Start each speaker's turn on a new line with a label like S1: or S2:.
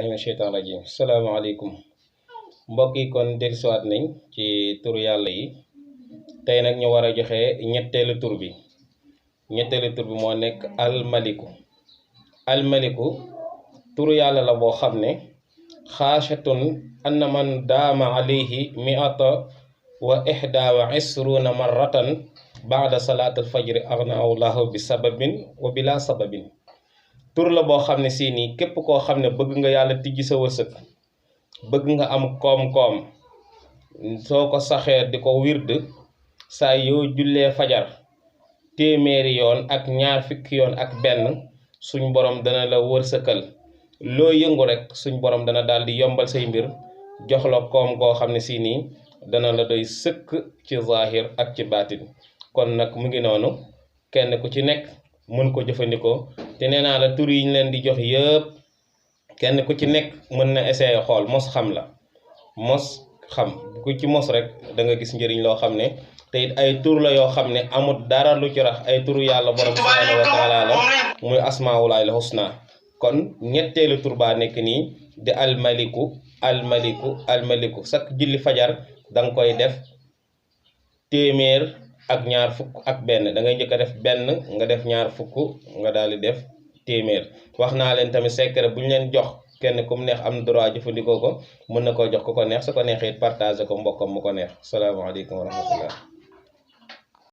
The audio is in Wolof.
S1: mina sheytaan rajim salaamaaleykum mbokk yi kon dellusiwaat nañ ci turu yàlla yi tey nag ñu war a joxe ñetteelu tur bi moo nekk almaliku turu yàlla la boo xam ne xaashatun anna man daama alayhi miata wa ihda wa isruna marratan baada salaatul fajri aghnaahu llaahu bi sababin wa bila sababin tur la boo xam ne si nii képp koo xam ne bëgg nga yàlla tijji sa wërsëg bëgg nga am koom-koom soo ko saxee di ko wird saa yoo jullee fajar téeméeri yoon ak ñaar fukki yoon ak benn suñ borom dana la wërsëkal loo yëngu rek suñ borom dana daal di yombal say mbir jox la koom koo xam ne si nii dana la doy sëkk ci zahir ak ci baatin kon nag mu ngi noonu kenn ku ci nekk mën ko jëfandikoo te nee naa la tur yi ñu leen di jox yëpp kenn ku ci nekk mën na essayer xool mos xam la mos xam ku ci mos rek da nga gis njëriñ loo xam ne te it ay tur la yoo xam ne amul dara lu ci rax ay turu yàlla borom subhanahu wa taala la muy asmaulaay la husna kon ñetteelu tur baa nekk nii di almaliku sak julli fajar danga koy def téeméer ak ñaar fukk ak benn da ngay njëkk a def benn nga def ñaar fukk nga daal di def téeméer wax naa leen tamit secret bu ñu leen jox kenn ku mu neex am na droit jëfandikoo ko mën na koo jox ku ko neex su ko neexee it partagé ko mbokkam mu ko neex salaamaaleykum wa rahmatullah